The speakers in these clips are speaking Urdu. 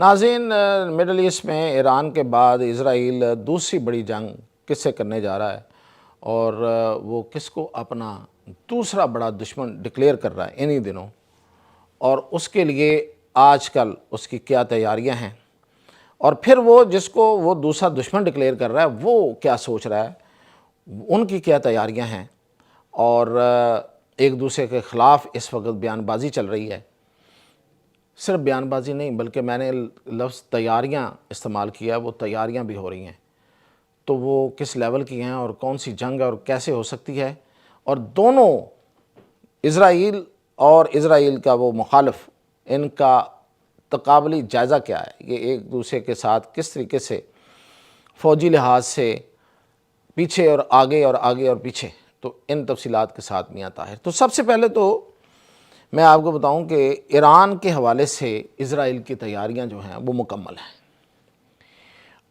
ناظرین، مڈل ایسٹ میں ایران کے بعد اسرائیل دوسری بڑی جنگ کس سے کرنے جا رہا ہے اور وہ کس کو اپنا دوسرا بڑا دشمن ڈکلیئر کر رہا ہے انہی دنوں، اور اس کے لیے آج کل اس کی کیا تیاریاں ہیں، اور پھر وہ جس کو وہ دوسرا دشمن ڈکلیئر کر رہا ہے وہ کیا سوچ رہا ہے، ان کی کیا تیاریاں ہیں، اور ایک دوسرے کے خلاف اس وقت بیان بازی چل رہی ہے۔ صرف بیان بازی نہیں بلکہ میں نے لفظ تیاریاں استعمال کیا، وہ تیاریاں بھی ہو رہی ہیں، تو وہ کس لیول کی ہیں اور کون سی جنگ ہے اور کیسے ہو سکتی ہے، اور دونوں اسرائیل اور اسرائیل کا وہ مخالف، ان کا تقابلی جائزہ کیا ہے، یہ ایک دوسرے کے ساتھ کس طریقے سے فوجی لحاظ سے پیچھے اور آگے اور آگے اور پیچھے، تو ان تفصیلات کے ساتھ میاں طاہر۔ تو سب سے پہلے تو میں آپ کو بتاؤں کہ ایران کے حوالے سے اسرائیل کی تیاریاں جو ہیں وہ مکمل ہیں۔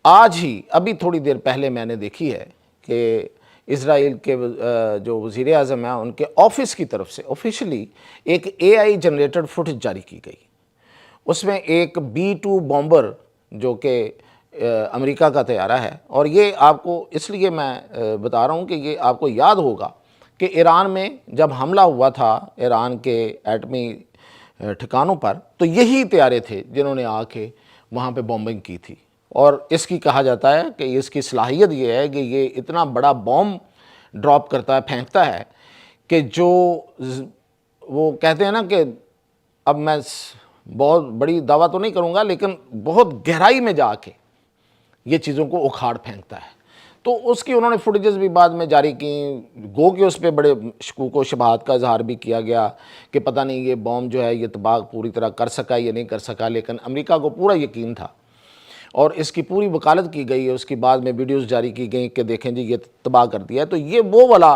آج ہی ابھی تھوڑی دیر پہلے میں نے دیکھی ہے کہ اسرائیل کے جو وزیر اعظم ہیں ان کے آفس کی طرف سے آفیشلی ایک AI جنریٹڈ فوٹیج جاری کی گئی۔ اس میں ایک B-2 بومبر جو کہ امریکہ کا طیارہ ہے، اور یہ آپ کو اس لیے میں بتا رہا ہوں کہ یہ آپ کو یاد ہوگا کہ ایران میں جب حملہ ہوا تھا ایران کے ایٹمی ٹھکانوں پر، تو یہی طیارے تھے جنہوں نے آ کے وہاں پہ بومبنگ کی تھی، اور اس کی کہا جاتا ہے کہ اس کی صلاحیت یہ ہے کہ یہ اتنا بڑا بوم ڈراپ کرتا ہے، پھینکتا ہے کہ جو وہ کہتے ہیں نا کہ اب میں بہت بڑی دعویٰ تو نہیں کروں گا لیکن بہت گہرائی میں جا کے یہ چیزوں کو اکھاڑ پھینکتا ہے۔ تو اس کی انہوں نے فوٹیجز بھی بعد میں جاری کی، گو کہ اس پہ بڑے شکوک و شبہات کا اظہار بھی کیا گیا کہ پتہ نہیں یہ بوم جو ہے یہ تباہ پوری طرح کر سکا یا نہیں کر سکا، لیکن امریکہ کو پورا یقین تھا اور اس کی پوری وکالت کی گئی ہے۔ اس کی بعد میں ویڈیوز جاری کی گئیں کہ دیکھیں جی یہ تباہ کر دیا ہے۔ تو یہ وہ والا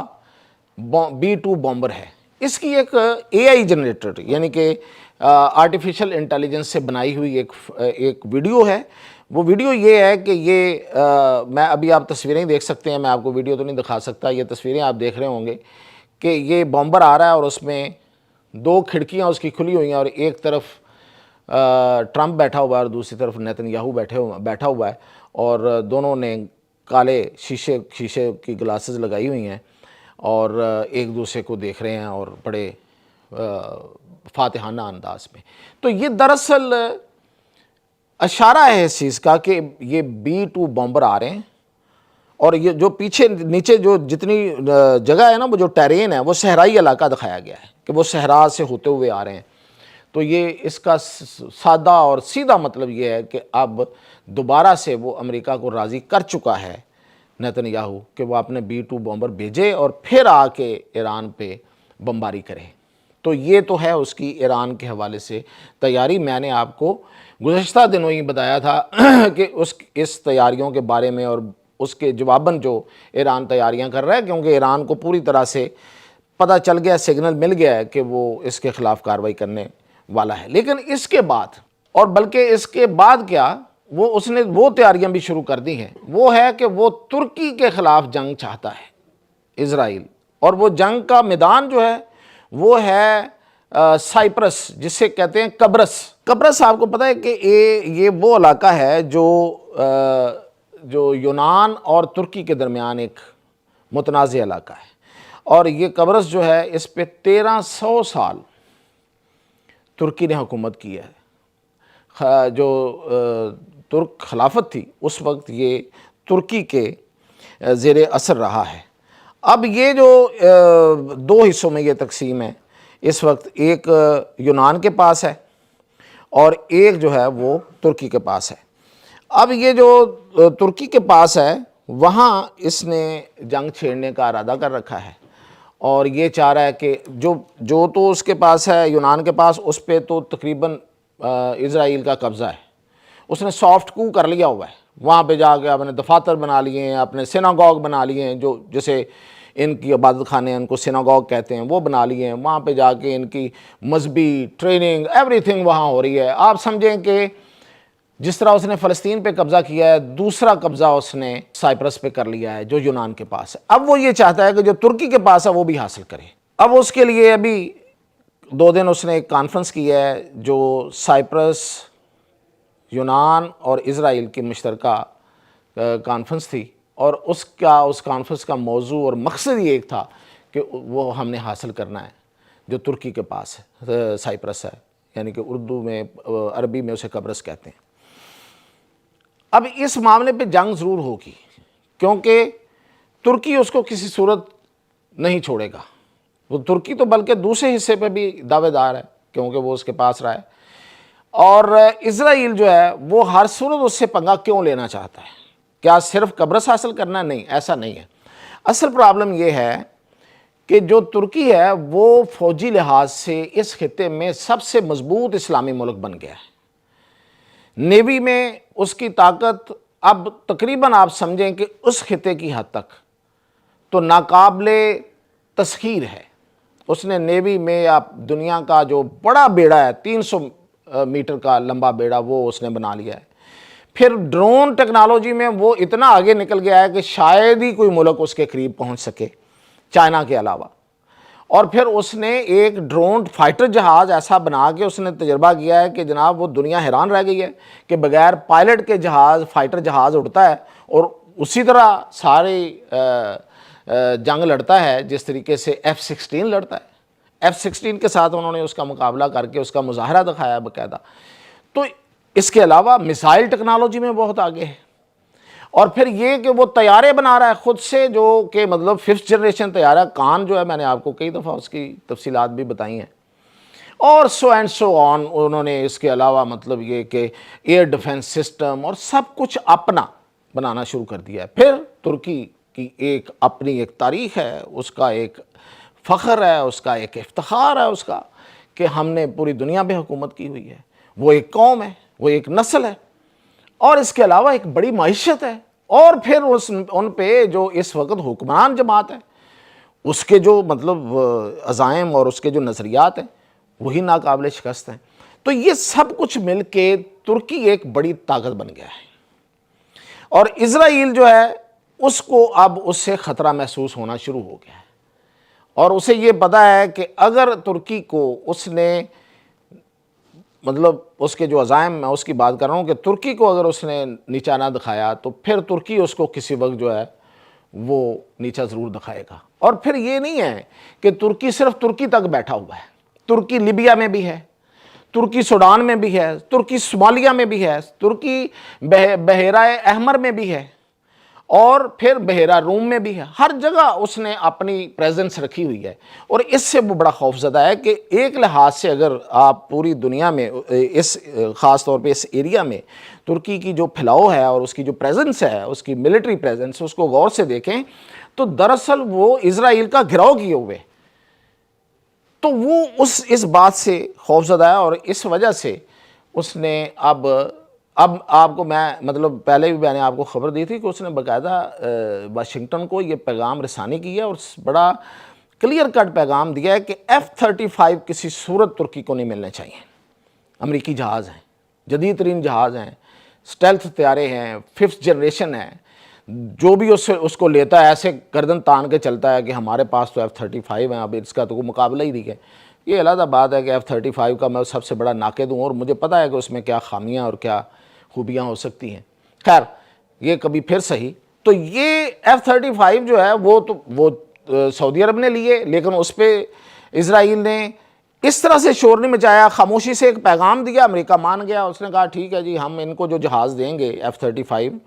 B-2 بومبر ہے۔ اس کی ایک AI جنریٹڈ یعنی کہ آرٹیفیشل انٹیلیجنس سے بنائی ہوئی ایک ویڈیو ہے۔ وہ ویڈیو یہ ہے کہ یہ میں ابھی آپ تصویریں دیکھ سکتے ہیں، میں آپ کو ویڈیو تو نہیں دکھا سکتا، یہ تصویریں آپ دیکھ رہے ہوں گے کہ یہ بومبر آ رہا ہے اور اس میں دو کھڑکیاں اس کی کھلی ہوئی ہیں، اور ایک طرف ٹرمپ بیٹھا ہوا ہے اور دوسری طرف نیتن یاہو بیٹھا ہوا ہے، اور دونوں نے کالے شیشے کی گلاسز لگائی ہوئی ہیں اور ایک دوسرے کو دیکھ رہے ہیں اور بڑے فاتحانہ انداز میں۔ تو یہ دراصل اشارہ ہے اس چیز کا کہ یہ B-2 بومبر آ رہے ہیں، اور یہ جو پیچھے نیچے جو جتنی جگہ ہے نا، وہ جو ٹیرین ہے وہ صحرائی علاقہ دکھایا گیا ہے کہ وہ صحرا سے ہوتے ہوئے آ رہے ہیں۔ تو یہ اس کا سادہ اور سیدھا مطلب یہ ہے کہ اب دوبارہ سے وہ امریکہ کو راضی کر چکا ہے نیتن یاہو کہ وہ اپنے B-2 بومبر بھیجے اور پھر آ کے ایران پہ بمباری کرے۔ تو یہ تو ہے اس کی ایران کے حوالے سے تیاری۔ میں نے آپ کو گزشتہ دنوں ہی بتایا تھا کہ اس تیاریوں کے بارے میں، اور اس کے جواباً جو ایران تیاریاں کر رہا ہے، کیونکہ ایران کو پوری طرح سے پتہ چل گیا، سگنل مل گیا ہے کہ وہ اس کے خلاف کارروائی کرنے والا ہے۔ لیکن اس کے بعد، اور بلکہ اس کے بعد کیا، اس نے وہ تیاریاں بھی شروع کر دی ہیں، وہ ہے کہ وہ ترکی کے خلاف جنگ چاہتا ہے اسرائیل، اور وہ جنگ کا میدان جو ہے وہ ہے سائپرس، جسے کہتے ہیں قبرص۔ قبرص آپ کو پتہ ہے کہ یہ وہ علاقہ ہے جو یونان اور ترکی کے درمیان ایک متنازع علاقہ ہے، اور یہ قبرص جو ہے اس پہ 1300 سال ترکی نے حکومت کی ہے۔ جو ترک خلافت تھی اس وقت یہ ترکی کے زیر اثر رہا ہے۔ اب یہ جو دو حصوں میں یہ تقسیم ہے اس وقت، ایک یونان کے پاس ہے اور ایک جو ہے وہ ترکی کے پاس ہے۔ اب یہ جو ترکی کے پاس ہے وہاں اس نے جنگ چھیڑنے کا ارادہ کر رکھا ہے، اور یہ چاہ رہا ہے کہ جو تو اس کے پاس ہے یونان کے پاس، اس پہ تو تقریباً اسرائیل کا قبضہ ہے۔ اس نے سافٹ کو کر لیا ہوا ہے، وہاں پہ جا کے اپنے دفاتر بنا لیے ہیں، اپنے سیناگوگ بنا لیے ہیں، جو جیسے ان کی عبادت خانے ان کو سیناگوگ کہتے ہیں، وہ بنا لیے ہیں۔ وہاں پہ جا کے ان کی مذہبی ٹریننگ ایوری تھنگ وہاں ہو رہی ہے۔ آپ سمجھیں کہ جس طرح اس نے فلسطین پہ قبضہ کیا ہے، دوسرا قبضہ اس نے سائپرس پہ کر لیا ہے جو یونان کے پاس ہے۔ اب وہ یہ چاہتا ہے کہ جو ترکی کے پاس ہے وہ بھی حاصل کرے۔ اب اس کے لیے ابھی 2 دن اس نے ایک کانفرنس کی ہے جو سائپرس، یونان اور اسرائیل کی مشترکہ کانفرنس تھی، اور اس کانفرنس کا موضوع اور مقصد یہ ایک تھا کہ وہ ہم نے حاصل کرنا ہے جو ترکی کے پاس ہے، سائپرس ہے، یعنی کہ اردو میں، عربی میں اسے قبرص کہتے ہیں۔ اب اس معاملے پہ جنگ ضرور ہوگی، کیونکہ ترکی اس کو کسی صورت نہیں چھوڑے گا۔ وہ ترکی تو بلکہ دوسرے حصے پہ بھی دعوے دار ہے، کیونکہ وہ اس کے پاس رہا ہے، اور اسرائیل جو ہے وہ ہر صورت اس سے پنگا کیوں لینا چاہتا ہے؟ کیا صرف قبرص حاصل کرنا؟ نہیں، ایسا نہیں ہے۔ اصل پرابلم یہ ہے کہ جو ترکی ہے وہ فوجی لحاظ سے اس خطے میں سب سے مضبوط اسلامی ملک بن گیا ہے۔ نیوی میں اس کی طاقت اب تقریباً آپ سمجھیں کہ اس خطے کی حد تک تو ناقابل تسخیر ہے۔ اس نے نیوی میں اب دنیا کا جو بڑا بیڑا ہے، 300 میٹر کا لمبا بیڑا، وہ اس نے بنا لیا ہے۔ پھر ڈرون ٹیکنالوجی میں وہ اتنا آگے نکل گیا ہے کہ شاید ہی کوئی ملک اس کے قریب پہنچ سکے چائنا کے علاوہ۔ اور پھر اس نے ایک ڈرون فائٹر جہاز ایسا بنا کے اس نے تجربہ کیا ہے کہ جناب وہ دنیا حیران رہ گئی ہے کہ بغیر پائلٹ کے جہاز، فائٹر جہاز اڑتا ہے اور اسی طرح ساری جنگ لڑتا ہے جس طریقے سے F-16 لڑتا ہے۔ F-16 کے ساتھ انہوں نے اس کا مقابلہ کر کے اس کا مظاہرہ دکھایا باقاعدہ۔ تو اس کے علاوہ میزائل ٹیکنالوجی میں بہت آگے ہے، اور پھر یہ کہ وہ طیارے بنا رہا ہے خود سے، جو کہ مطلب 5th جنریشن طیارہ کان جو ہے، میں نے آپ کو کئی دفعہ اس کی تفصیلات بھی بتائی ہیں، اور سو اینڈ سو آن۔ انہوں نے اس کے علاوہ مطلب یہ کہ ایئر ڈیفنس سسٹم اور سب کچھ اپنا بنانا شروع کر دیا ہے۔ پھر ترکی کی ایک اپنی ایک تاریخ ہے، اس کا ایک فخر ہے، اس کا ایک افتخار ہے اس کا کہ ہم نے پوری دنیا پہ حکومت کی ہوئی ہے۔ وہ ایک قوم ہے، وہ ایک نسل ہے، اور اس کے علاوہ ایک بڑی معیشت ہے، اور پھر ان پہ جو اس وقت حکمران جماعت ہے اس کے جو مطلب عزائم اور اس کے جو نظریات ہیں وہی ناقابل شکست ہیں۔ تو یہ سب کچھ مل کے ترکی ایک بڑی طاقت بن گیا ہے، اور اسرائیل جو ہے اس کو اب اس سے خطرہ محسوس ہونا شروع ہو گیا ہے، اور اسے یہ پتہ ہے کہ اگر ترکی کو اس نے مطلب اس کے جو عزائم، میں اس کی بات کر رہا ہوں کہ ترکی کو اگر اس نے نیچا نہ دکھایا تو پھر ترکی اس کو کسی وقت جو ہے وہ نیچا ضرور دکھائے گا۔ اور پھر یہ نہیں ہے کہ ترکی صرف ترکی تک بیٹھا ہوا ہے، ترکی لیبیا میں بھی ہے، ترکی سوڈان میں بھی ہے، ترکی صومالیہ میں بھی ہے، ترکی بحیرہ احمر میں بھی ہے، اور پھر بحیرہ روم میں بھی ہے۔ ہر جگہ اس نے اپنی پریزنس رکھی ہوئی ہے، اور اس سے وہ بڑا خوف زدہ ہے کہ ایک لحاظ سے اگر آپ پوری دنیا میں اس خاص طور پہ اس ایریا میں ترکی کی جو پھیلاؤ ہے اور اس کی جو پریزنس ہے، اس کی ملٹری پریزنس، اس کو غور سے دیکھیں تو دراصل وہ اسرائیل کا گھراؤ کیے ہوئے، تو وہ اس بات سے خوف زدہ ہے، اور اس وجہ سے اس نے اب آپ کو میں مطلب پہلے بھی میں نے آپ کو خبر دی تھی کہ اس نے باقاعدہ واشنگٹن کو یہ پیغام رسانی کی ہے، اور بڑا کلیئر کٹ پیغام دیا ہے کہ F-35 کسی صورت ترکی کو نہیں ملنے چاہیے۔ امریکی جہاز ہیں، جدید ترین جہاز ہیں، اسٹیلتھ طیارے ہیں، 5th جنریشن ہیں، جو بھی اس کو لیتا ہے ایسے گردن تان کے چلتا ہے کہ ہمارے پاس تو F-35 ہیں، اب اس کا تو کوئی مقابلہ ہی نہیں ہے۔ یہ علیحدہ بات ہے کہ F-35 کا میں سب سے بڑا ناقد ہوں، اور مجھے پتہ ہے کہ اس میں کیا خامیاں اور کیا خوبیاں ہو سکتی ہیں۔ خیر یہ کبھی پھر صحیح، تو یہ F-35 جو ہے وہ سعودی عرب نے لیے، لیکن اس پہ اسرائیل نے اس طرح سے شور نہیں مچایا، خاموشی سے ایک پیغام دیا، امریکہ مان گیا، اس نے کہا ٹھیک ہے جی، ہم ان کو جو جہاز دیں گے F-35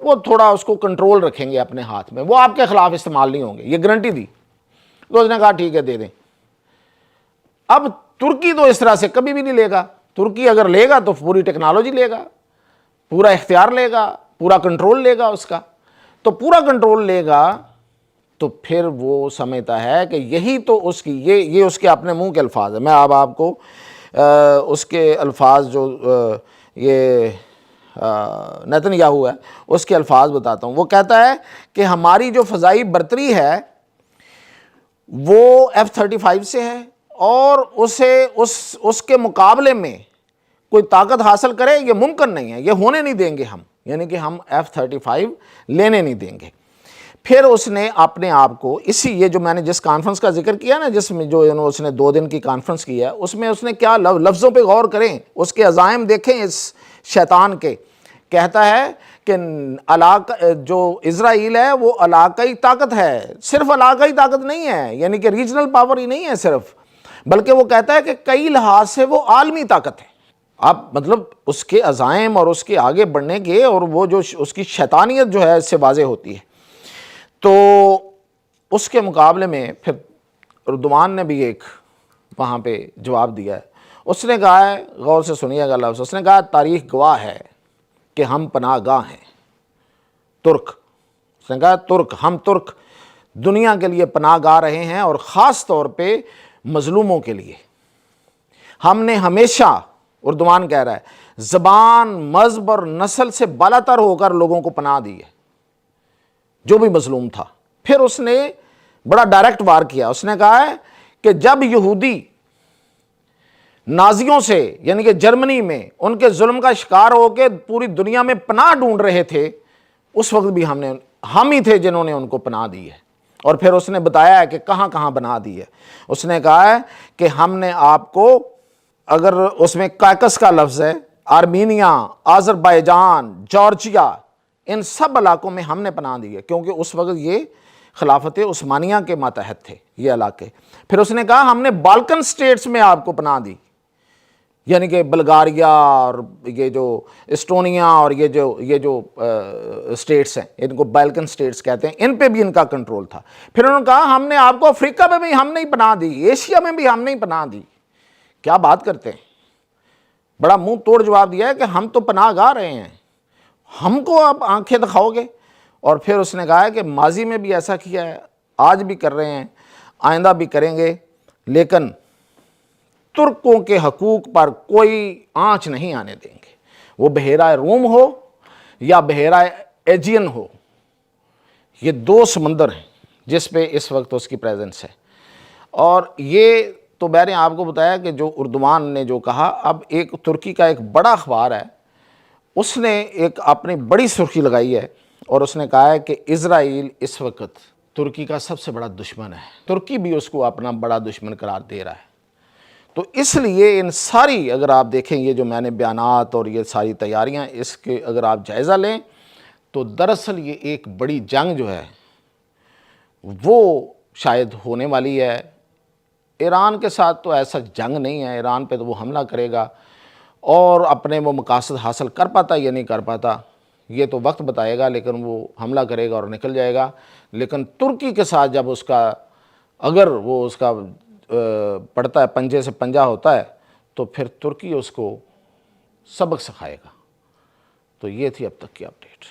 وہ تھوڑا اس کو کنٹرول رکھیں گے اپنے ہاتھ میں، وہ آپ کے خلاف استعمال نہیں ہوں گے، یہ گارنٹی دی۔ تو اس نے کہا ٹھیک ہے دے دیں۔ اب ترکی تو اس طرح سے کبھی بھی نہیں لے گا، ترکی اگر لے گا تو پوری ٹیکنالوجی لے گا، پورا اختیار لے گا، پورا کنٹرول لے گا اس کا، تو پورا کنٹرول لے گا تو پھر وہ سمجھتا ہے کہ یہی تو اس کی یہ اس کے اپنے منہ کے الفاظ ہیں۔ میں اب آپ کو اس کے الفاظ جو یہ نیتن یاہو ہے اس کے الفاظ بتاتا ہوں۔ وہ کہتا ہے کہ ہماری جو فضائی برتری ہے وہ F-35 سے ہے، اور اس کے مقابلے میں کوئی طاقت حاصل کرے یہ ممکن نہیں ہے، یہ ہونے نہیں دیں گے ہم، یعنی کہ ہم F-35 لینے نہیں دیں گے۔ پھر اس نے اپنے آپ کو یہ جو میں نے جس کانفرنس کا ذکر کیا نا، جس میں جو اس نے 2 دن کی کانفرنس کی ہے، اس میں اس نے کیا لفظوں پہ غور کریں، اس کے عزائم دیکھیں اس شیطان کے، کہتا ہے کہ جو اسرائیل ہے وہ علاقائی طاقت ہے، صرف علاقائی طاقت نہیں ہے، یعنی کہ ریجنل پاور ہی نہیں ہے صرف، بلکہ وہ کہتا ہے کہ کئی لحاظ سے وہ عالمی طاقت ہے۔ آپ مطلب اس کے عزائم اور اس کے آگے بڑھنے کے اور وہ جو اس کی شیطانیت جو ہے اس سے واضح ہوتی ہے۔ تو اس کے مقابلے میں پھر اردوان نے بھی ایک وہاں پہ جواب دیا ہے۔ اس نے کہا ہے، غور سے سنیے گا لفظ، اس نے کہا تاریخ گواہ ہے کہ ہم پناہ گاہ ہیں، ترک، اس نے کہا ترک، ہم ترک دنیا کے لیے پناہ گاہ رہے ہیں اور خاص طور پہ مظلوموں کے لیے۔ ہم نے ہمیشہ، اردوان کہہ رہا ہے، زبان، مذہب اور نسل سے بالاتر ہو کر لوگوں کو پناہ دی ہے، جو بھی مظلوم تھا۔ پھر اس نے بڑا ڈائریکٹ وار کیا، اس نے کہا ہے کہ جب یہودی نازیوں سے، یعنی کہ جرمنی میں ان کے ظلم کا شکار ہو کے پوری دنیا میں پناہ ڈھونڈ رہے تھے، اس وقت بھی ہم ہی تھے جنہوں نے ان کو پناہ دی ہے۔ اور پھر اس نے بتایا ہے کہ کہاں کہاں پناہ دی ہے۔ اس نے کہا ہے کہ ہم نے آپ کو، اگر اس میں کاکس کا لفظ ہے، آرمینیا، آذربائیجان، جارجیا، ان سب علاقوں میں ہم نے پناہ دی ہے، کیونکہ اس وقت یہ خلافت عثمانیہ کے ماتحت تھے یہ علاقے۔ پھر اس نے کہا ہم نے بالکن سٹیٹس میں آپ کو پناہ دی، یعنی کہ بلغاریہ اور یہ جو اسٹونیا اور یہ جو سٹیٹس ہیں، ان کو بالکن سٹیٹس کہتے ہیں، ان پہ بھی ان کا کنٹرول تھا۔ پھر انہوں نے کہا ہم نے آپ کو افریقہ میں بھی ہم نہیں پناہ دی، ایشیا میں بھی ہم نہیں پناہ دی۔ کیا بات کرتے ہیں، بڑا منہ توڑ جواب دیا ہے کہ ہم تو پناہ گاہ رہے ہیں، ہم کو آپ آنکھیں دکھاؤ گے؟ اور پھر اس نے کہا ہے کہ ماضی میں بھی ایسا کیا ہے، آج بھی کر رہے ہیں، آئندہ بھی کریں گے، لیکن ترکوں کے حقوق پر کوئی آنچ نہیں آنے دیں گے، وہ بحیرہ روم ہو یا بحیرہ ایجین ہو، یہ دو سمندر ہیں جس پہ اس وقت اس کی پریزنس ہے۔ اور یہ تو میں نے آپ کو بتایا کہ جو اردوان نے جو کہا، اب ایک ترکی کا ایک بڑا اخبار ہے، اس نے ایک اپنی بڑی سرخی لگائی ہے اور اس نے کہا ہے کہ اسرائیل اس وقت ترکی کا سب سے بڑا دشمن ہے، ترکی بھی اس کو اپنا بڑا دشمن قرار دے رہا ہے۔ تو اس لیے ان ساری، اگر آپ دیکھیں یہ جو میں نے بیانات اور یہ ساری تیاریاں، اس کے اگر آپ جائزہ لیں تو دراصل یہ ایک بڑی جنگ جو ہے وہ شاید ہونے والی ہے۔ ایران کے ساتھ تو ایسا جنگ نہیں ہے، ایران پہ تو وہ حملہ کرے گا اور اپنے وہ مقاصد حاصل کر پاتا یا نہیں کر پاتا یہ تو وقت بتائے گا، لیکن وہ حملہ کرے گا اور نکل جائے گا۔ لیکن ترکی کے ساتھ جب اس کا، اگر وہ اس کا پڑتا ہے، پنجے سے پنجہ ہوتا ہے، تو پھر ترکی اس کو سبق سکھائے گا۔ تو یہ تھی اب تک کی اپڈیٹ۔